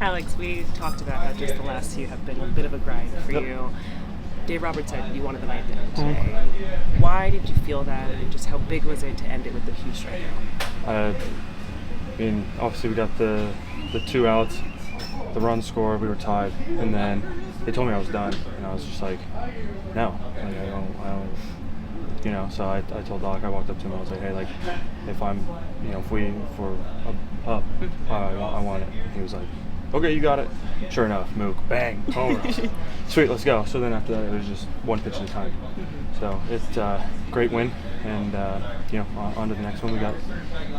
Alex, we talked about how just the last few have been a bit of a grind for you. Dave Roberts said you wanted the ninth inning today. Why did you feel that, and just how big was it to end it with the huge strikeout? I mean, obviously we got the 2 outs, the run scored, we were tied, and then they told me I was done, and I was just like, no, like, I don't, you know. So I told Doc, I walked up to him, I was like, hey, like, if we're up, I want it. He was like, okay, you got it. Sure enough, Mookie, bang, home run. Sweet, let's go. So then after that, it was just one pitch at a time. So it's a great win, and on to the next one. We got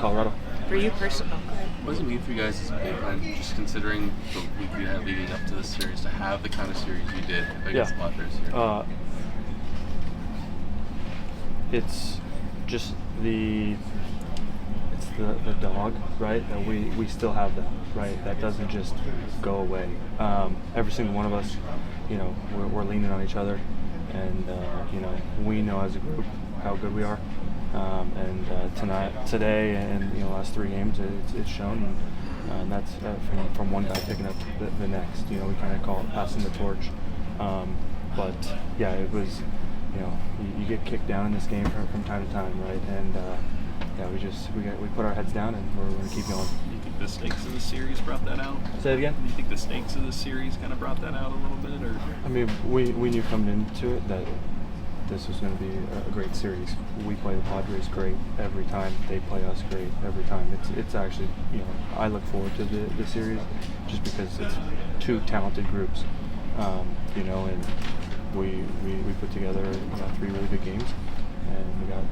Colorado. For you personally, what does it mean for you guys as a bullpen, just considering the week you had leading up to this series, to have the kind of series you did against the Padres here? It's just the dog, right? That we still have that, right? That doesn't just go away. Every single one of us, we're leaning on each other, and we know as a group how good we are. Today, and the last 3 games, it's shown, and that's from one guy picking up the next. We kind of call it passing the torch. But yeah, it was. You get kicked down in this game from time to time, right? And we put our heads down, and we're going to keep going. Do you think the stakes of the series brought that out? Say it again? Do you think the stakes of the series kind of brought that out a little bit, or? I mean, we knew coming into it that this was going to be a great series. We play the Padres great every time. They play us great every time. It's actually, I look forward to the series just because it's 2 talented groups, and we put together 3 really good games, and we got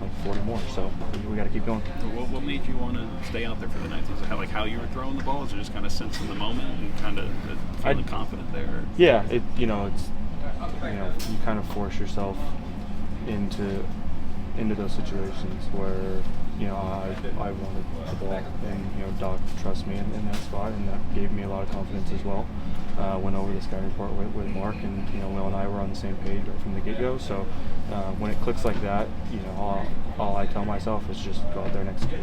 like 40 more. So we got to keep going. So what made you want to stay out there for the ninth? Is it how you were throwing the ball? Is it just kind of sensing the moment and kind of feeling confident there? Yeah, it's you kind of force yourself into those situations where I wanted the ball, and Doc trusts me in that spot, and that gave me a lot of confidence as well. Went over the scouting report with Mark, and Will and I were on the same page right from the get-go. So when it clicks like that, all I tell myself is just go out there and execute.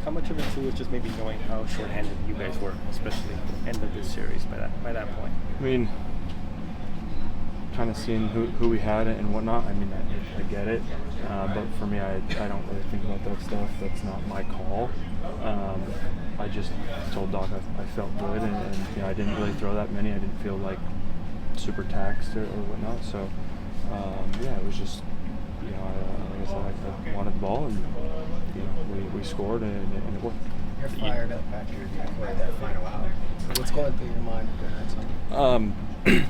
How much of it too is just maybe knowing how short-handed you guys were, especially at the end of this series by that point? I mean, kind of seeing who we had and whatnot. I mean, I get it, but for me, I don't really think about that stuff. That's not my call. I just told Doc I felt good, and I didn't really throw that many. I didn't feel like super taxed or whatnot. So it was just like I said, I wanted the ball, and we scored, and it worked. You're fired up after you played that final out. What's going through your mind during that time?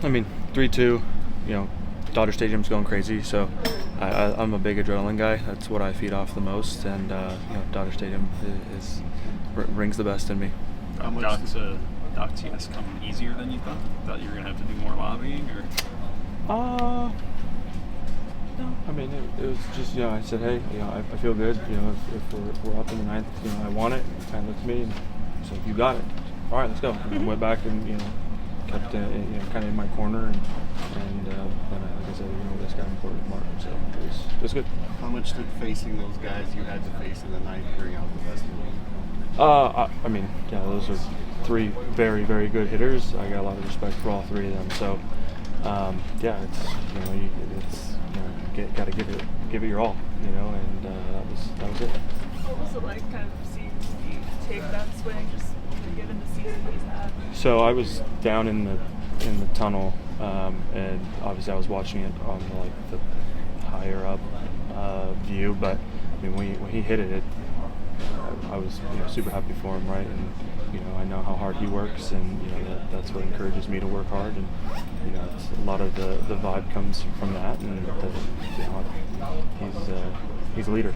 I mean, 3-2. Dodger Stadium's going crazy, so I'm a big adrenaline guy. That's what I feed off the most, and Dodger Stadium brings the best in me. Dawgs has come easier than you thought? Thought you were going to have to do more lobbying, or? No. I mean, it was just, I said, hey, I feel good. If we're up in the ninth, I want it. He kind of looked at me and said, you got it. All right, let's go. And I went back and, kept kind of in my corner, and then, like I said, this guy important Mark, so it was good. How much did facing those guys you had to face in the ninth bring out the best in them? I mean, those are 3 very, very good hitters. I got a lot of respect for all 3 of them. So, it's got to give it your all, and that was it. What was it like, kind of seeing you take that swing, just given the season he's had? So I was down in the tunnel, and obviously I was watching it on the higher up view. But I mean, when he hit it, I was super happy for him, right? And I know how hard he works, and that's what encourages me to work hard. And it's a lot of the vibe comes from that, and he's a leader.